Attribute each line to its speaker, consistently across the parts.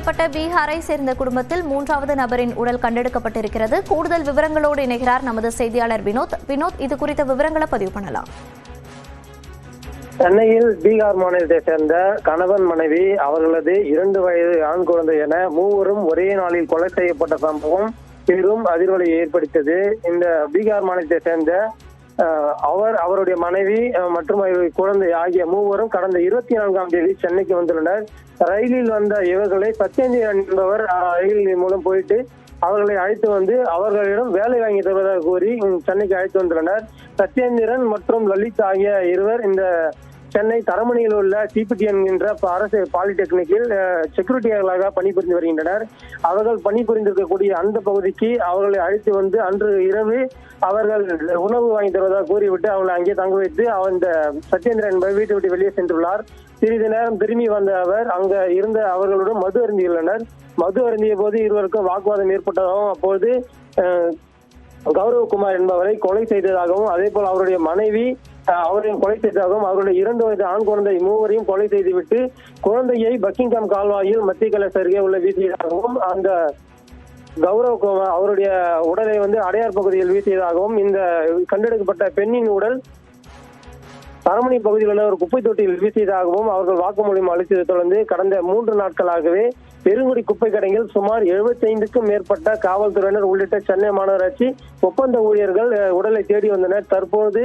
Speaker 1: செய்யப்பட்ட பீகாரை சேர்ந்த குடும்பத்தில் மூன்றாவது நபரின் உடல் கண்டெடுக்கப்பட்டிருக்கிறது. கூடுதல் விவரங்களோடு இணைகிறார் நமது செய்தியாளர் வினோத். வினோத், இது குறித்த விவரங்களை பதிவு பண்ணலாம்.
Speaker 2: சென்னையில் பீகார் மாநிலத்தை சேர்ந்த கணவன் மனைவி அவர்களது 2 வயது ஆண் குழந்தை என மூவரும் ஒரே நாளில் கொலை செய்யப்பட்ட சம்பவம் பெரும் அதிர்வலை ஏற்படுத்தியது. இந்த பீகார் மாநிலத்தை சேர்ந்த அவருடைய மனைவி மற்றும் குழந்தை ஆகிய மூவரும் கடந்த 24ஆம் தேதி சென்னைக்கு வந்துள்ளனர். ரயிலில் வந்த இவர்களை சத்யேந்திரன் என்பவர் ரயில் மூலம் போயிட்டு அவர்களை அழைத்து வந்து அவர்களிடம் வேலை வாங்கி தருவதாக கூறி சென்னைக்கு அழைத்து வந்துள்ளனர். சத்யேந்திரன் மற்றும் லலித் ஆகிய இருவர் இந்த சென்னை தரமணியில் உள்ள டிபிடி என்கின்ற அரசு பாலிடெக்னிக்கில் செக்யூரிட்டியாளர்களாக பணிபுரிந்து வருகின்றனர். அவர்கள் பணிபுரிந்திருக்கக்கூடிய அந்த பகுதிக்கு அவர்களை அழைத்து வந்து அன்று இரவு அவர்கள் உணவு வாங்கி தருவதாக கூறிவிட்டு அவர்களை அங்கே தங்க வைத்து இந்த சத்யேந்திரன் என்பவர் வீட்டை விட்டு வெளியே சென்றுள்ளார். சிறிது நேரம் திரும்பி வந்த அவர் அங்க இருந்த அவர்களுடன் மது அருந்தியுள்ளனர். மது அருந்திய போது இருவருக்கும் வாக்குவாதம் ஏற்பட்டதாகவும் அப்போது கௌரவகுமார் என்பவரை கொலை செய்ததாகவும் அதே போல் அவருடைய மனைவி அவரையும் கொலை செய்ததாகவும் அவருடைய 2 வயது ஆண் குழந்தை மூவரையும் கொலை செய்துவிட்டு குழந்தையை பக்கிங்காம் கால்வாயில் மத்திய கலச அருகே உள்ள வீசியதாகவும் அந்த கௌரவகுமார் அவருடைய உடலை அடையார் பகுதியில் வீசியதாகவும் இந்த கண்டெடுக்கப்பட்ட பெண்ணின் உடல் தரமணி பகுதியில் உள்ள ஒரு குப்பை தொட்டியில் வீசியதாகவும் அவர்கள் வாக்குமூலம் அளித்ததை தொடர்ந்து கடந்த 3 நாட்களாகவே பெருங்குடி குப்பை கடையில் சுமார் 75க்கும் மேற்பட்ட காவல்துறையினர் உள்ளிட்ட சென்னை மாநகராட்சி ஒப்பந்த ஊழியர்கள் உடலை தேடி வந்தனர். தற்போது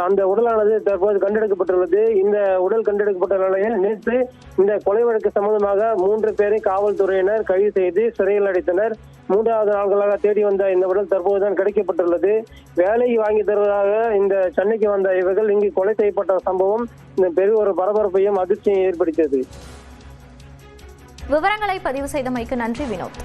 Speaker 2: அந்த உடலானது தற்போது கண்டெடுக்கப்பட்டுள்ளது. இந்த உடல் கண்டெடுக்கப்பட்ட நிலையில் நேற்று இந்த கொலை வழக்கு சம்பந்தமாக 3 பேரை காவல்துறையினர் கைது செய்து சிறையில் அடைத்தனர். 3வது நாட்களாக தேடி வந்த இந்த உடல் தற்போதுதான் கிடைக்கப்பட்டுள்ளது. வேலை வாங்கி தருவதாக இந்த சென்னைக்கு வந்த இவர்கள் இங்கு கொலை செய்யப்பட்ட சம்பவம் பெரிய ஒரு பரபரப்பையும் அதிர்ச்சியையும் ஏற்படுத்தியது.
Speaker 1: விவரங்களை பதிவு செய்தமைக்கு நன்றி வினோத்.